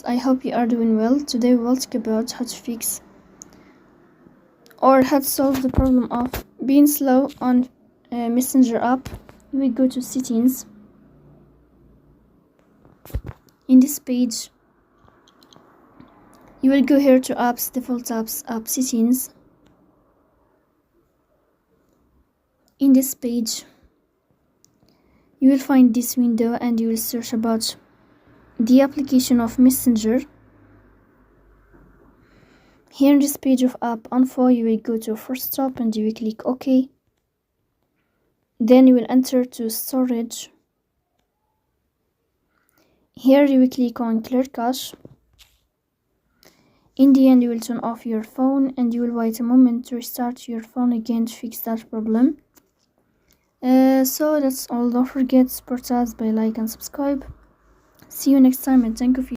I hope you are doing well. Today we will talk about how to fix or how to solve the problem of being slow on Messenger app. You will go to settings. In this page, you will go here to apps, default apps, app settings. In this page, you will find this window and you will search about the application of Messenger. Here in this page of app info, you will go to first stop and you will click OK. Then you will enter to storage. Here you will click on clear cache. In the end, you will turn off your phone and you will wait a moment to restart your phone again to fix that problem. So that's all. Don't forget to support us by like and subscribe. See you next time and thank you for